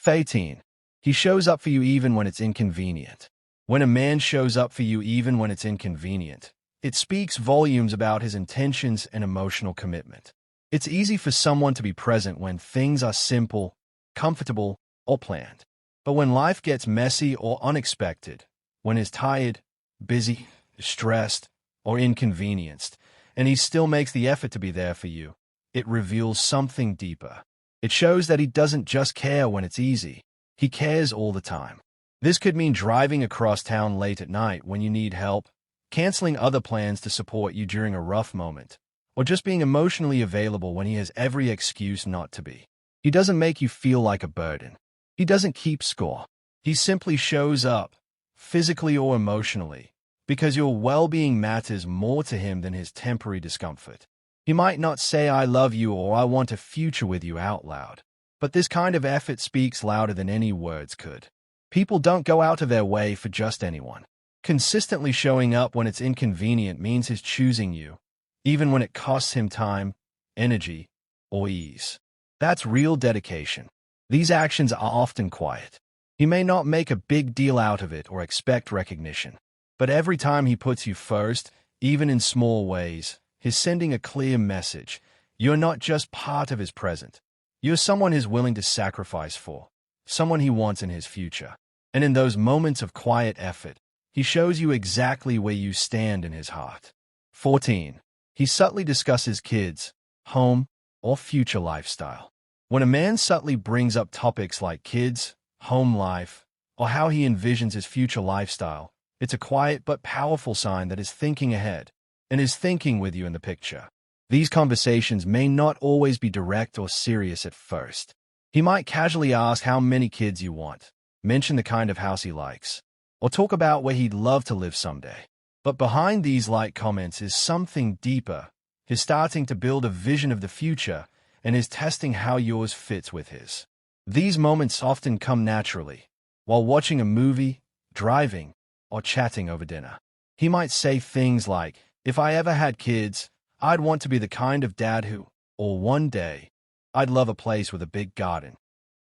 18. He shows up for you even when it's inconvenient. When a man shows up for you even when it's inconvenient, it speaks volumes about his intentions and emotional commitment. It's easy for someone to be present when things are simple, comfortable, or planned. But when life gets messy or unexpected, when he's tired, busy, stressed, or inconvenienced, and he still makes the effort to be there for you, it reveals something deeper. It shows that he doesn't just care when it's easy. He cares all the time. This could mean driving across town late at night when you need help, canceling other plans to support you during a rough moment, or just being emotionally available when he has every excuse not to be. He doesn't make you feel like a burden. He doesn't keep score. He simply shows up, physically or emotionally, because your well-being matters more to him than his temporary discomfort. He might not say "I love you" or "I want a future with you" out loud, but this kind of effort speaks louder than any words could. People don't go out of their way for just anyone. Consistently showing up when it's inconvenient means he's choosing you, even when it costs him time, energy, or ease. That's real dedication. These actions are often quiet. He may not make a big deal out of it or expect recognition, but every time he puts you first, even in small ways, he's sending a clear message. You're not just part of his present. You're someone he's willing to sacrifice for, someone he wants in his future. And in those moments of quiet effort, he shows you exactly where you stand in his heart. 14. He subtly discusses kids, home, or future lifestyle. When a man subtly brings up topics like kids, home life, or how he envisions his future lifestyle, it's a quiet but powerful sign that he's thinking ahead and is thinking with you in the picture. These conversations may not always be direct or serious at first. He might casually ask how many kids you want, mention the kind of house he likes, or talk about where he'd love to live someday. But behind these light comments is something deeper. He's starting to build a vision of the future and is testing how yours fits with his. These moments often come naturally, while watching a movie, driving, or chatting over dinner. He might say things like, "If I ever had kids, I'd want to be the kind of dad who," or "one day, I'd love a place with a big garden."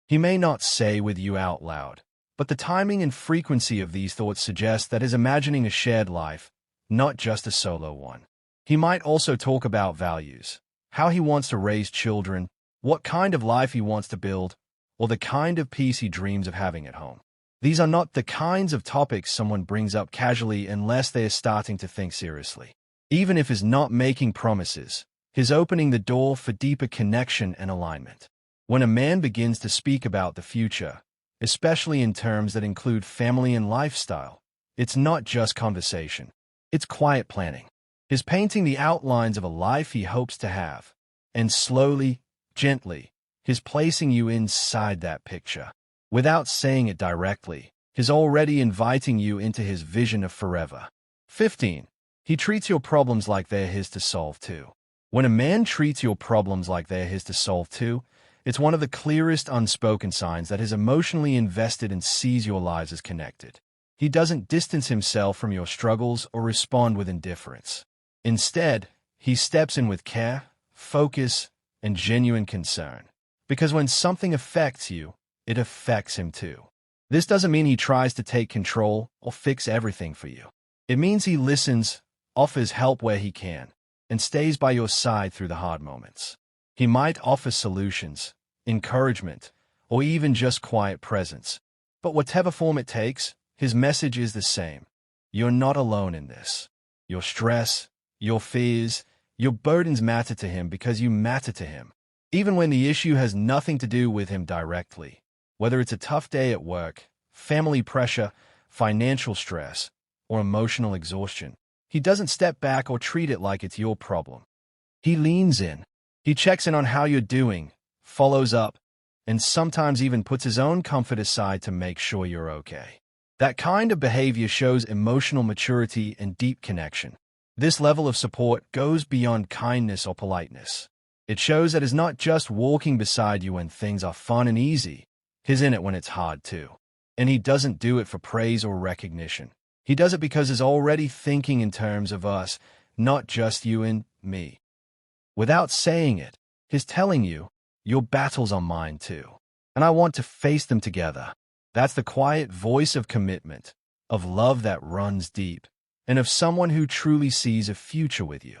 He may not say with you out loud, but the timing and frequency of these thoughts suggest that he's imagining a shared life, not just a solo one. He might also talk about values, how he wants to raise children, what kind of life he wants to build, or the kind of peace he dreams of having at home. These are not the kinds of topics someone brings up casually unless they are starting to think seriously. Even if he's not making promises, he's opening the door for deeper connection and alignment. When a man begins to speak about the future, especially in terms that include family and lifestyle, it's not just conversation. It's quiet planning. He's painting the outlines of a life he hopes to have, and slowly, gently, he's placing you inside that picture. Without saying it directly, he's already inviting you into his vision of forever. 15. He treats your problems like they're his to solve too. When a man treats your problems like they're his to solve too, it's one of the clearest unspoken signs that he's emotionally invested and sees your lives as connected. He doesn't distance himself from your struggles or respond with indifference. Instead, he steps in with care, focus, and genuine concern. Because when something affects you, it affects him too. This doesn't mean he tries to take control or fix everything for you. It means he listens, offers help where he can, and stays by your side through the hard moments. He might offer solutions, encouragement, or even just quiet presence. But whatever form it takes, his message is the same. You're not alone in this. Your stress, your fears, your burdens matter to him because you matter to him. Even when the issue has nothing to do with him directly. Whether it's a tough day at work, family pressure, financial stress, or emotional exhaustion, he doesn't step back or treat it like it's your problem. He leans in. He checks in on how you're doing, follows up, and sometimes even puts his own comfort aside to make sure you're okay. That kind of behavior shows emotional maturity and deep connection. This level of support goes beyond kindness or politeness. It shows that he's not just walking beside you when things are fun and easy. He's in it when it's hard too. And he doesn't do it for praise or recognition. He does it because he's already thinking in terms of us, not just you and me. Without saying it, he's telling you, your battles are mine too. and I want to face them together. That's the quiet voice of commitment, of love that runs deep, and of someone who truly sees a future with you.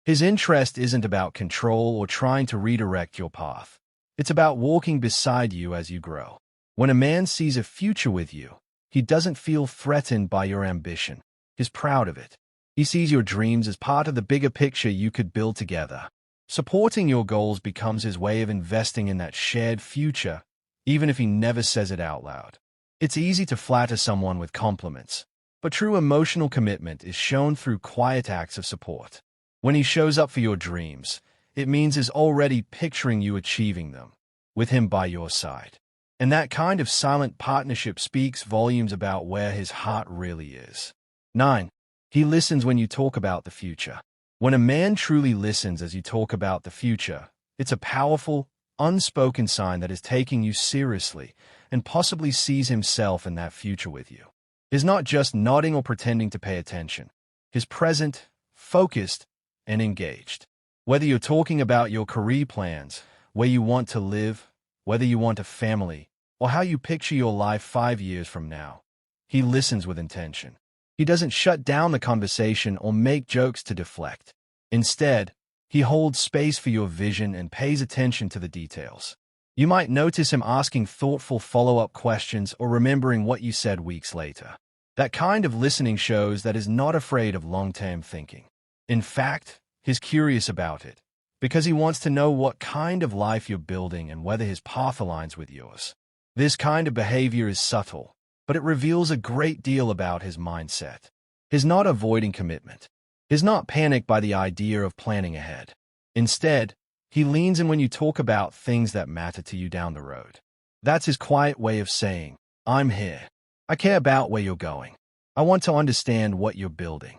His interest isn't about control or trying to redirect your path. It's about walking beside you as you grow. When a man sees a future with you, he doesn't feel threatened by your ambition. He's proud of it. He sees your dreams as part of the bigger picture you could build together. Supporting your goals becomes his way of investing in that shared future, even if he never says it out loud. It's easy to flatter someone with compliments, but true emotional commitment is shown through quiet acts of support. When he shows up for your dreams, it means he's already picturing you achieving them, with him by your side. And that kind of silent partnership speaks volumes about where his heart really is. 9. He listens when you talk about the future. When a man truly listens as you talk about the future, it's a powerful, unspoken sign that is taking you seriously and possibly sees himself in that future with you. He's not just nodding or pretending to pay attention. He's present, focused, and engaged. Whether you're talking about your career plans, where you want to live, whether you want a family, or how you picture your life 5 years from now, he listens with intention. He doesn't shut down the conversation or make jokes to deflect. Instead, he holds space for your vision and pays attention to the details. You might notice him asking thoughtful follow-up questions or remembering what you said weeks later. That kind of listening shows that he's not afraid of long-term thinking. In fact, he's curious about it, because he wants to know what kind of life you're building and whether his path aligns with yours. This kind of behavior is subtle, but it reveals a great deal about his mindset. He's not avoiding commitment. He's not panicked by the idea of planning ahead. Instead, he leans in when you talk about things that matter to you down the road. That's his quiet way of saying, I'm here. I care about where you're going. I want to understand what you're building.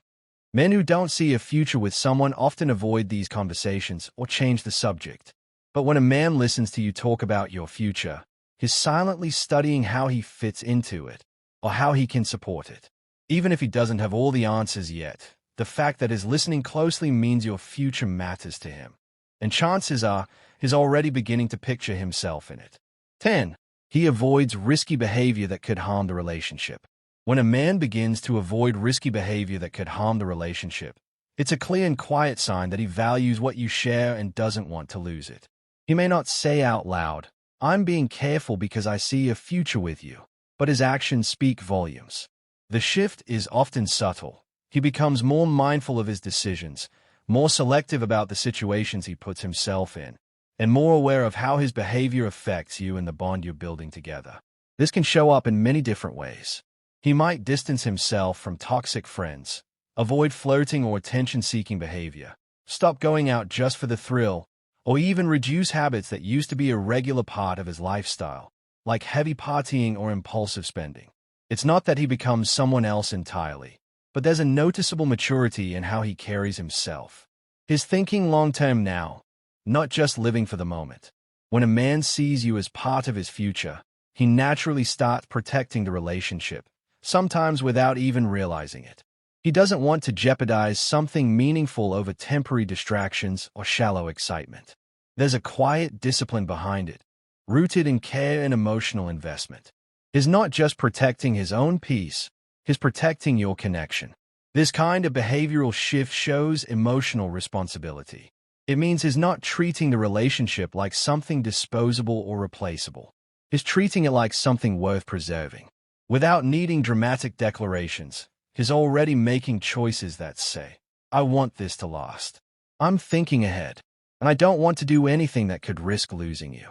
Men who don't see a future with someone often avoid these conversations or change the subject. But when a man listens to you talk about your future, he's silently studying how he fits into it, or how he can support it. Even if he doesn't have all the answers yet, the fact that he's listening closely means your future matters to him. And chances are, he's already beginning to picture himself in it. 10. He avoids risky behavior that could harm the relationship. When a man begins to avoid risky behavior that could harm the relationship, it's a clear and quiet sign that he values what you share and doesn't want to lose it. He may not say out loud, I'm being careful because I see a future with you, but his actions speak volumes. The shift is often subtle. He becomes more mindful of his decisions, more selective about the situations he puts himself in, and more aware of how his behavior affects you and the bond you're building together. This can show up in many different ways. He might distance himself from toxic friends, avoid flirting or attention-seeking behavior, stop going out just for the thrill, or even reduce habits that used to be a regular part of his lifestyle, like heavy partying or impulsive spending. It's not that he becomes someone else entirely, but there's a noticeable maturity in how he carries himself. He's thinking long-term now, not just living for the moment. When a man sees you as part of his future, he naturally starts protecting the relationship, sometimes without even realizing it. He doesn't want to jeopardize something meaningful over temporary distractions or shallow excitement. There's a quiet discipline behind it, rooted in care and emotional investment. He's not just protecting his own peace, he's protecting your connection. This kind of behavioral shift shows emotional responsibility. It means he's not treating the relationship like something disposable or replaceable. He's treating it like something worth preserving. Without needing dramatic declarations, he's already making choices that say, I want this to last. I'm thinking ahead, and I don't want to do anything that could risk losing you.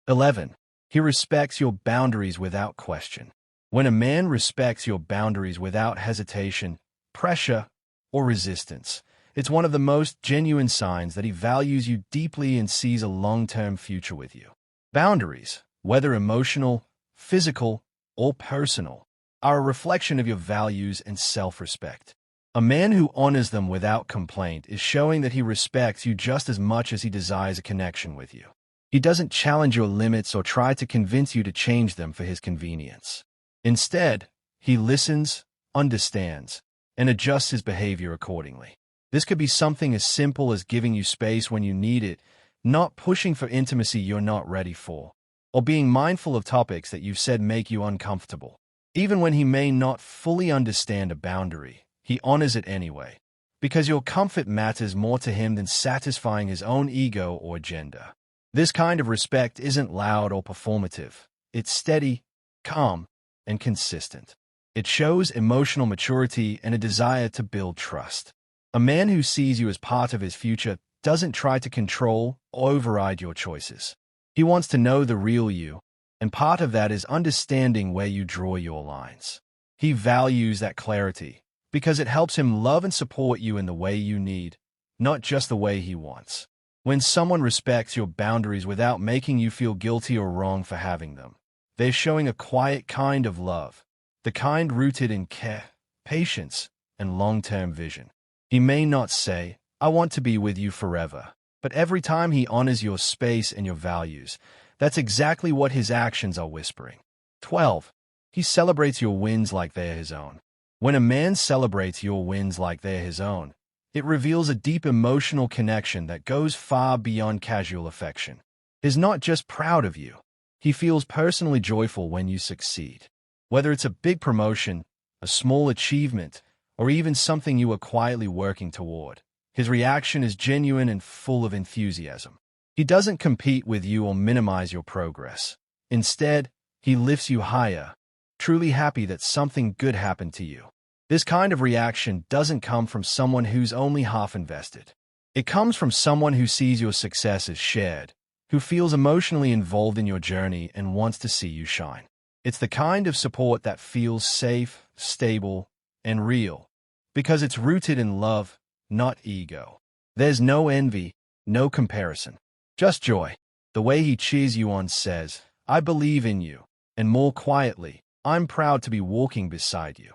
11. He respects your boundaries without question. When a man respects your boundaries without hesitation, pressure, or resistance, it's one of the most genuine signs that he values you deeply and sees a long-term future with you. Boundaries, whether emotional, physical, or personal, are a reflection of your values and self-respect. A man who honors them without complaint is showing that he respects you just as much as he desires a connection with you. He doesn't challenge your limits or try to convince you to change them for his convenience. Instead, he listens, understands, and adjusts his behavior accordingly. This could be something as simple as giving you space when you need it, not pushing for intimacy you're not ready for, or being mindful of topics that you've said make you uncomfortable. Even when he may not fully understand a boundary, he honors it anyway, because your comfort matters more to him than satisfying his own ego or agenda. This kind of respect isn't loud or performative. It's steady, calm, and consistent. It shows emotional maturity and a desire to build trust. A man who sees you as part of his future doesn't try to control or override your choices. He wants to know the real you, and part of that is understanding where you draw your lines. He values that clarity because it helps him love and support you in the way you need, not just the way he wants. When someone respects your boundaries without making you feel guilty or wrong for having them, they're showing a quiet kind of love, the kind rooted in care, patience, and long-term vision. He may not say, "I want to be with you forever," but every time he honors your space and your values, that's exactly what his actions are whispering. 12. He celebrates your wins like they're his own. When a man celebrates your wins like they're his own, it reveals a deep emotional connection that goes far beyond casual affection. He's not just proud of you. He feels personally joyful when you succeed. Whether it's a big promotion, a small achievement, or even something you are quietly working toward, his reaction is genuine and full of enthusiasm. He doesn't compete with you or minimize your progress. Instead, he lifts you higher, truly happy that something good happened to you. This kind of reaction doesn't come from someone who's only half invested. It comes from someone who sees your success as shared, who feels emotionally involved in your journey and wants to see you shine. It's the kind of support that feels safe, stable, and real, because it's rooted in love, not ego. There's no envy, no comparison, just joy. The way he cheers you on says, "I believe in you," and more quietly, "I'm proud to be walking beside you."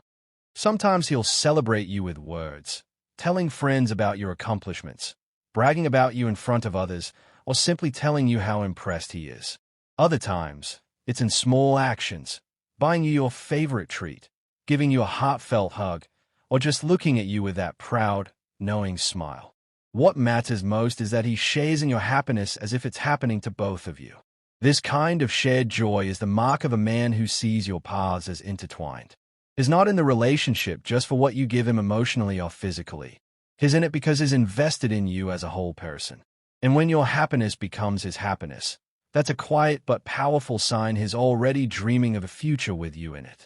Sometimes he'll celebrate you with words, telling friends about your accomplishments, bragging about you in front of others, or simply telling you how impressed he is. Other times, it's in small actions, buying you your favorite treat, giving you a heartfelt hug, or just looking at you with that proud, knowing smile. What matters most is that he shares in your happiness as if it's happening to both of you. This kind of shared joy is the mark of a man who sees your paths as intertwined. He's not in the relationship just for what you give him emotionally or physically. He's in it because he's invested in you as a whole person. And when your happiness becomes his happiness, that's a quiet but powerful sign he's already dreaming of a future with you in it.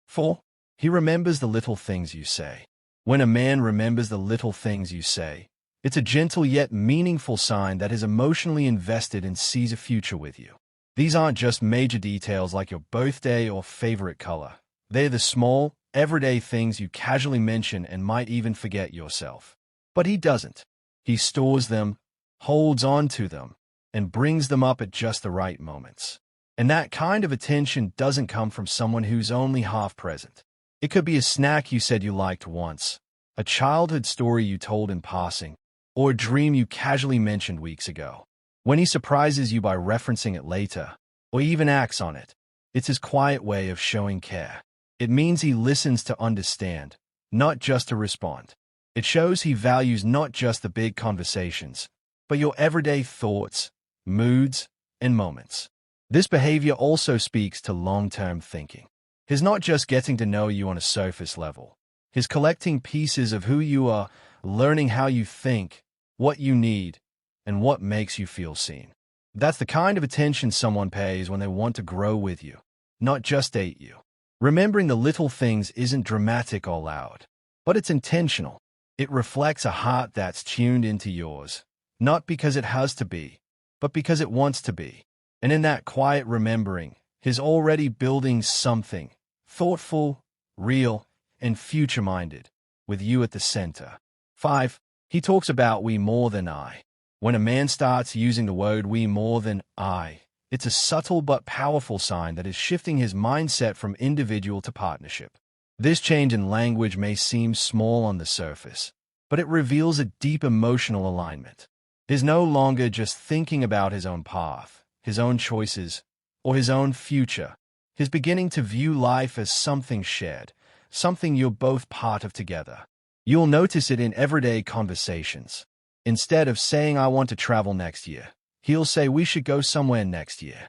4. He remembers the little things you say. When a man remembers the little things you say, it's a gentle yet meaningful sign that he's emotionally invested and sees a future with you. These aren't just major details like your birthday or favorite color. They're the small, everyday things you casually mention and might even forget yourself. But he doesn't. He stores them, holds on to them, and brings them up at just the right moments. And that kind of attention doesn't come from someone who's only half present. It could be a snack you said you liked once, a childhood story you told in passing, or a dream you casually mentioned weeks ago. When he surprises you by referencing it later, or even acts on it, it's his quiet way of showing care. It means he listens to understand, not just to respond. It shows he values not just the big conversations, but your everyday thoughts, moods, and moments. This behavior also speaks to long-term thinking. He's not just getting to know you on a surface level. He's collecting pieces of who you are, learning how you think, what you need, and what makes you feel seen. That's the kind of attention someone pays when they want to grow with you, not just date you. Remembering the little things isn't dramatic or loud, but it's intentional. It reflects a heart that's tuned into yours, not because it has to be, but because it wants to be. And in that quiet remembering, he's already building something thoughtful, real, and future-minded, with you at the center. 5. He talks about we more than I. When a man starts using the word we more than I, it's a subtle but powerful sign that is shifting his mindset from individual to partnership. This change in language may seem small on the surface, but it reveals a deep emotional alignment. He's no longer just thinking about his own path, his own choices, or his own future. He's beginning to view life as something shared, something you're both part of together. You'll notice it in everyday conversations. Instead of saying, "I want to travel next year," He'll say we should go somewhere next year.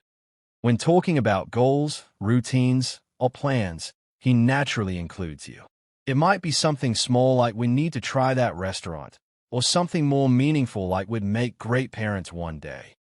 When talking about goals, routines, or plans, he naturally includes you. It might be something small like we need to try that restaurant, or something more meaningful like we'd make great parents one day.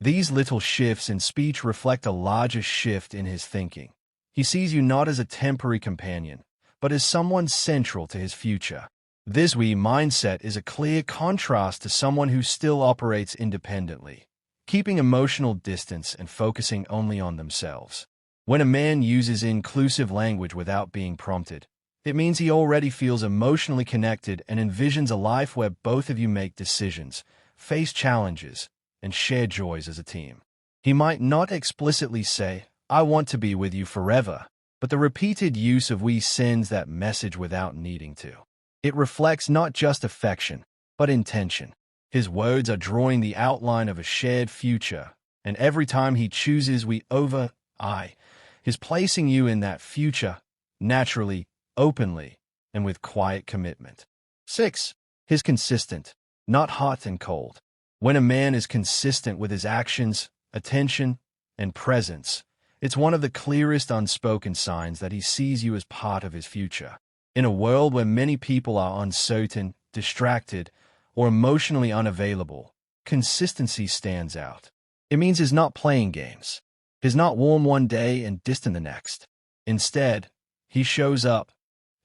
These little shifts in speech reflect a larger shift in his thinking. He sees you not as a temporary companion, but as someone central to his future. This we mindset is a clear contrast to someone who still operates independently, keeping emotional distance and focusing only on themselves. When a man uses inclusive language without being prompted, it means he already feels emotionally connected and envisions a life where both of you make decisions, face challenges, and share joys as a team. He might not explicitly say, "I want to be with you forever," but the repeated use of "we" sends that message without needing to. It reflects not just affection, but intention. His words are drawing the outline of a shared future, and every time he chooses "we" over "I," he's placing you in that future, naturally, openly, and with quiet commitment. 6. His consistent, not hot and cold. When a man is consistent with his actions, attention, and presence, it's one of the clearest unspoken signs that he sees you as part of his future. In a world where many people are uncertain, distracted, or emotionally unavailable, consistency stands out. It means he's not playing games. He's not warm one day and distant the next. Instead, he shows up,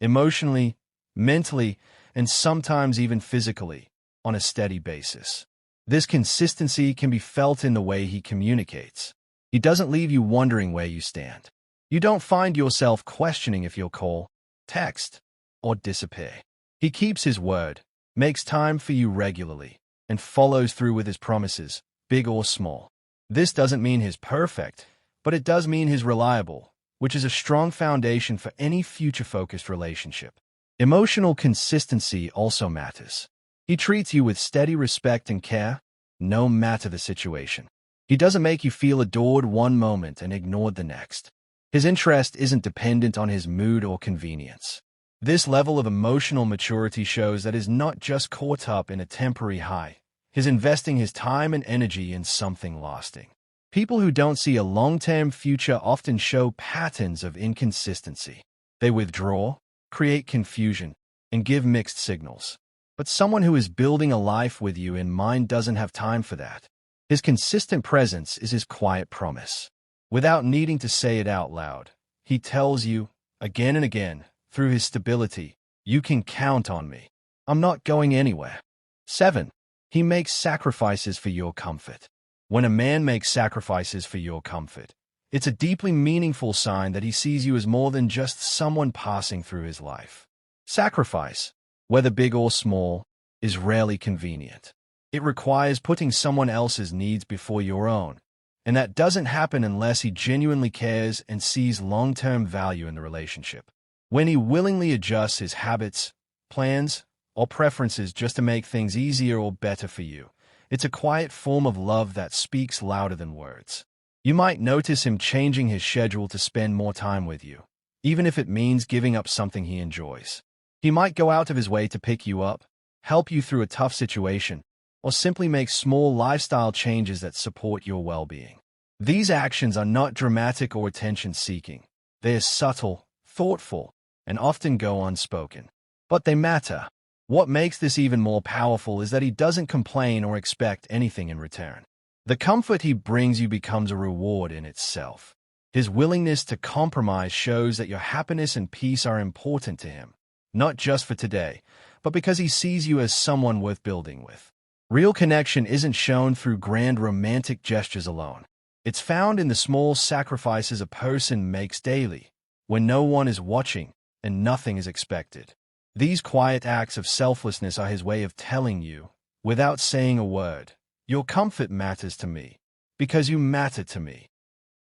emotionally, mentally, and sometimes even physically, on a steady basis. This consistency can be felt in the way he communicates. He doesn't leave you wondering where you stand. You don't find yourself questioning if you'll call, text, or disappear. He keeps his word, makes time for you regularly, and follows through with his promises, big or small. This doesn't mean he's perfect, but it does mean he's reliable, which is a strong foundation for any future-focused relationship. Emotional consistency also matters. He treats you with steady respect and care, no matter the situation. He doesn't make you feel adored one moment and ignored the next. His interest isn't dependent on his mood or convenience. This level of emotional maturity shows that he's not just caught up in a temporary high. He's investing his time and energy in something lasting. People who don't see a long-term future often show patterns of inconsistency. They withdraw, create confusion, and give mixed signals. But someone who is building a life with you in mind doesn't have time for that. His consistent presence is his quiet promise. Without needing to say it out loud, he tells you, again and again, through his stability, "You can count on me. I'm not going anywhere." 7. He makes sacrifices for your comfort. When a man makes sacrifices for your comfort, it's a deeply meaningful sign that he sees you as more than just someone passing through his life. Sacrifice, whether big or small, is rarely convenient. It requires putting someone else's needs before your own, and that doesn't happen unless he genuinely cares and sees long-term value in the relationship. When he willingly adjusts his habits, plans, or preferences just to make things easier or better for you, it's a quiet form of love that speaks louder than words. You might notice him changing his schedule to spend more time with you, even if it means giving up something he enjoys. He might go out of his way to pick you up, help you through a tough situation, or simply make small lifestyle changes that support your well-being. These actions are not dramatic or attention-seeking. They're subtle, thoughtful, and often go unspoken. But they matter. What makes this even more powerful is that he doesn't complain or expect anything in return. The comfort he brings you becomes a reward in itself. His willingness to compromise shows that your happiness and peace are important to him, not just for today, but because he sees you as someone worth building with. Real connection isn't shown through grand romantic gestures alone. It's found in the small sacrifices a person makes daily, when no one is watching and nothing is expected. These quiet acts of selflessness are his way of telling you, without saying a word, "Your comfort matters to me, because you matter to me."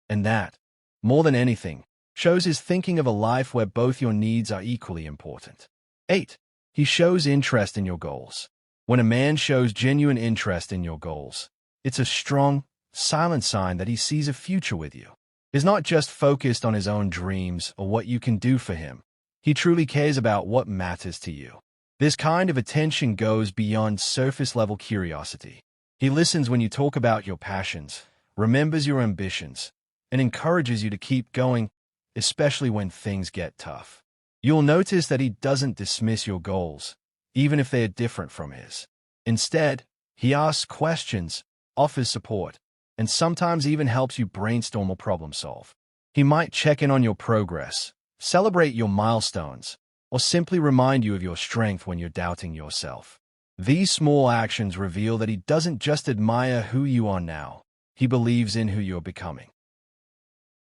And that, more than anything, shows his thinking of a life where both your needs are equally important. 8. He shows interest in your goals. When a man shows genuine interest in your goals, it's a strong, silent sign that he sees a future with you. He's not just focused on his own dreams or what you can do for him. He truly cares about what matters to you. This kind of attention goes beyond surface-level curiosity. He listens when you talk about your passions, remembers your ambitions, and encourages you to keep going, especially when things get tough. You'll notice that he doesn't dismiss your goals, even if they are different from his. Instead, he asks questions, offers support, and sometimes even helps you brainstorm or problem solve. He might check in on your progress, celebrate your milestones, or simply remind you of your strength when you're doubting yourself. These small actions reveal that he doesn't just admire who you are now, he believes in who you're becoming.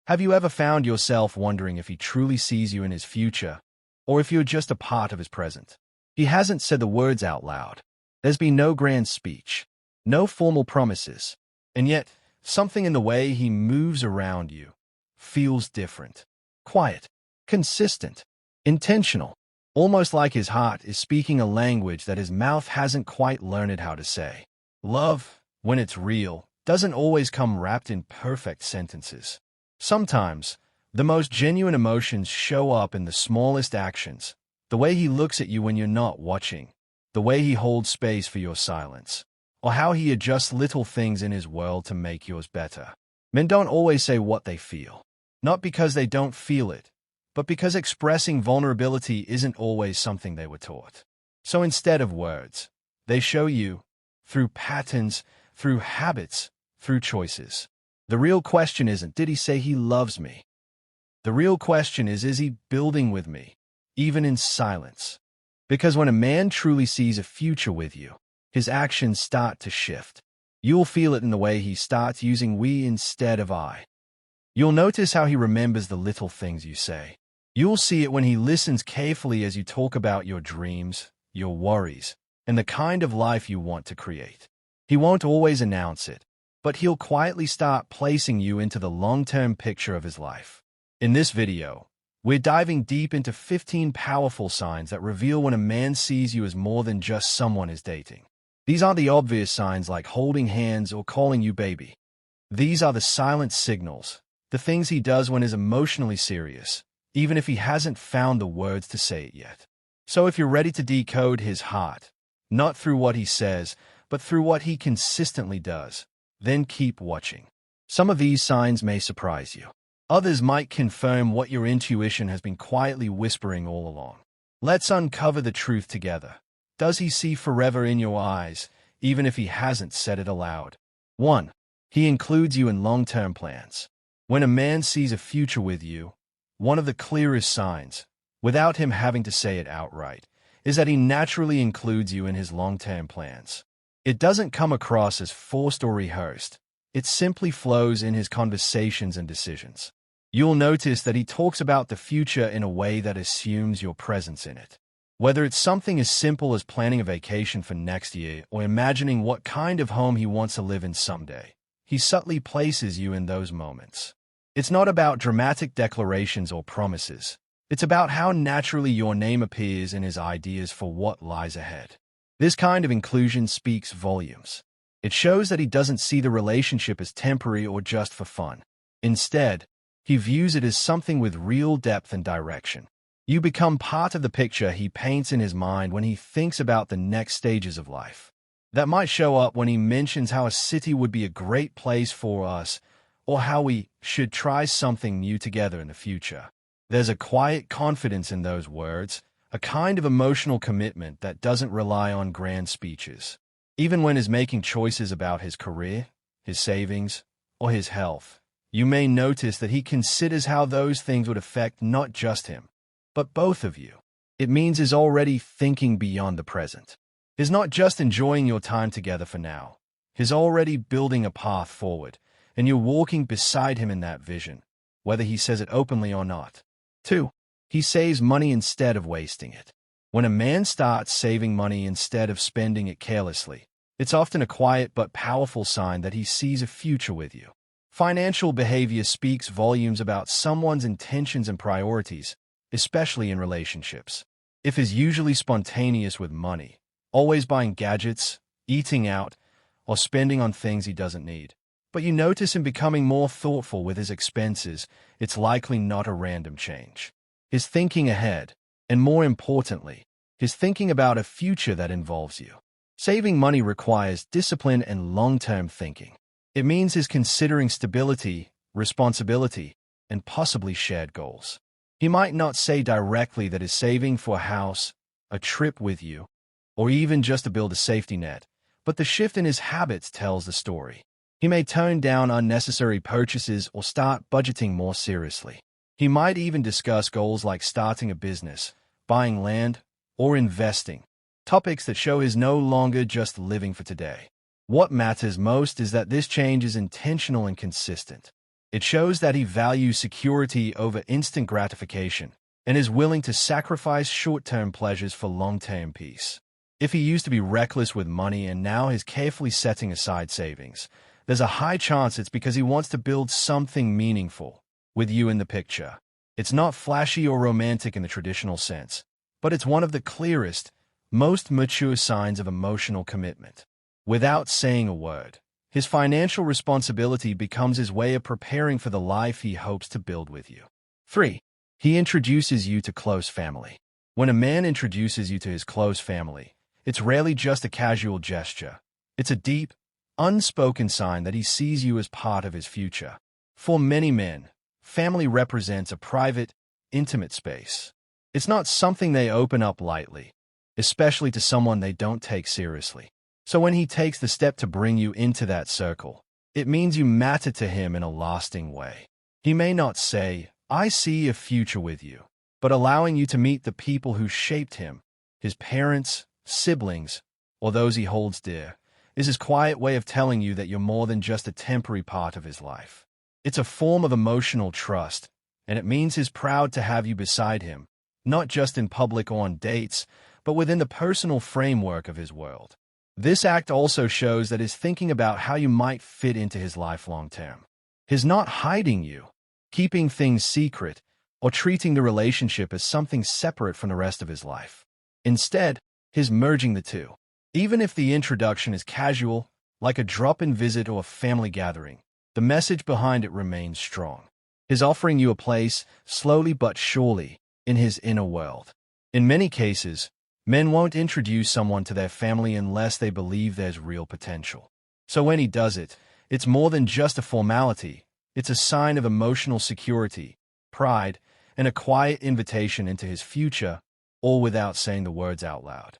Have you ever found yourself wondering if he truly sees you in his future, or if you're just a part of his present? He hasn't said the words out loud. There's been no grand speech, no formal promises, and yet something in the way he moves around you feels different, quiet, consistent, intentional, almost like his heart is speaking a language that his mouth hasn't quite learned how to say. Love, when it's real, doesn't always come wrapped in perfect sentences. Sometimes, the most genuine emotions show up in the smallest actions, the way he looks at you when you're not watching, the way he holds space for your silence, or how he adjusts little things in his world to make yours better. Men don't always say what they feel, not because they don't feel it, but because expressing vulnerability isn't always something they were taught. So instead of words, they show you, through patterns, through habits, through choices. The real question isn't, did he say he loves me? The real question is he building with me, even in silence? Because when a man truly sees a future with you, his actions start to shift. You'll feel it in the way he starts using we instead of I. You'll notice how he remembers the little things you say. You'll see it when he listens carefully as you talk about your dreams, your worries, and the kind of life you want to create. He won't always announce it, but he'll quietly start placing you into the long-term picture of his life. In this video, we're diving deep into 15 powerful signs that reveal when a man sees you as more than just someone he's dating. These aren't the obvious signs like holding hands or calling you baby. These are the silent signals, the things he does when he's emotionally serious, even if he hasn't found the words to say it yet. So if you're ready to decode his heart, not through what he says, but through what he consistently does, then keep watching. Some of these signs may surprise you. Others might confirm what your intuition has been quietly whispering all along. Let's uncover the truth together. Does he see forever in your eyes, even if he hasn't said it aloud? 1. He includes you in long-term plans. When a man sees a future with you, one of the clearest signs, without him having to say it outright, is that he naturally includes you in his long-term plans. It doesn't come across as forced or rehearsed. It simply flows in his conversations and decisions. You'll notice that he talks about the future in a way that assumes your presence in it. Whether it's something as simple as planning a vacation for next year or imagining what kind of home he wants to live in someday, he subtly places you in those moments. It's not about dramatic declarations or promises. It's about how naturally your name appears in his ideas for what lies ahead. This kind of inclusion speaks volumes. It shows that he doesn't see the relationship as temporary or just for fun. Instead, he views it as something with real depth and direction. You become part of the picture he paints in his mind when he thinks about the next stages of life. That might show up when he mentions how a city would be a great place for us, or how we should try something new together in the future. There's a quiet confidence in those words, a kind of emotional commitment that doesn't rely on grand speeches. Even when he's making choices about his career, his savings, or his health, you may notice that he considers how those things would affect not just him, but both of you. It means he's already thinking beyond the present. He's not just enjoying your time together for now. He's already building a path forward, and you're walking beside him in that vision, whether he says it openly or not. 2. He saves money instead of wasting it. When a man starts saving money instead of spending it carelessly, it's often a quiet but powerful sign that he sees a future with you. Financial behavior speaks volumes about someone's intentions and priorities, especially in relationships. If he's usually spontaneous with money, always buying gadgets, eating out, or spending on things he doesn't need, but you notice him becoming more thoughtful with his expenses, it's likely not a random change. He's thinking ahead, and more importantly, he's thinking about a future that involves you. Saving money requires discipline and long-term thinking. It means he's considering stability, responsibility, and possibly shared goals. He might not say directly that he's saving for a house, a trip with you, or even just to build a safety net, but the shift in his habits tells the story. He may tone down unnecessary purchases or start budgeting more seriously. He might even discuss goals like starting a business, buying land, or investing, topics that show he's no longer just living for today. What matters most is that this change is intentional and consistent. It shows that he values security over instant gratification and is willing to sacrifice short-term pleasures for long-term peace. If he used to be reckless with money and now is carefully setting aside savings, there's a high chance it's because he wants to build something meaningful with you in the picture. It's not flashy or romantic in the traditional sense, but it's one of the clearest, most mature signs of emotional commitment. Without saying a word, his financial responsibility becomes his way of preparing for the life he hopes to build with you. 3. He introduces you to close family. When a man introduces you to his close family, it's rarely just a casual gesture. It's a deep, unspoken sign that he sees you as part of his future. For many men, family represents a private, intimate space. It's not something they open up lightly, especially to someone they don't take seriously. So when he takes the step to bring you into that circle, it means you matter to him in a lasting way. He may not say, "I see a future with you," but allowing you to meet the people who shaped him, his parents, siblings, or those he holds dear, is his quiet way of telling you that you're more than just a temporary part of his life. It's a form of emotional trust, and it means he's proud to have you beside him, not just in public or on dates, but within the personal framework of his world. This act also shows that he's thinking about how you might fit into his life long term. He's not hiding you, keeping things secret, or treating the relationship as something separate from the rest of his life. Instead, he's merging the two. Even if the introduction is casual, like a drop-in visit or a family gathering, the message behind it remains strong. He's offering you a place, slowly but surely, in his inner world. In many cases, men won't introduce someone to their family unless they believe there's real potential. So when he does it, it's more than just a formality. It's a sign of emotional security, pride, and a quiet invitation into his future, all without saying the words out loud.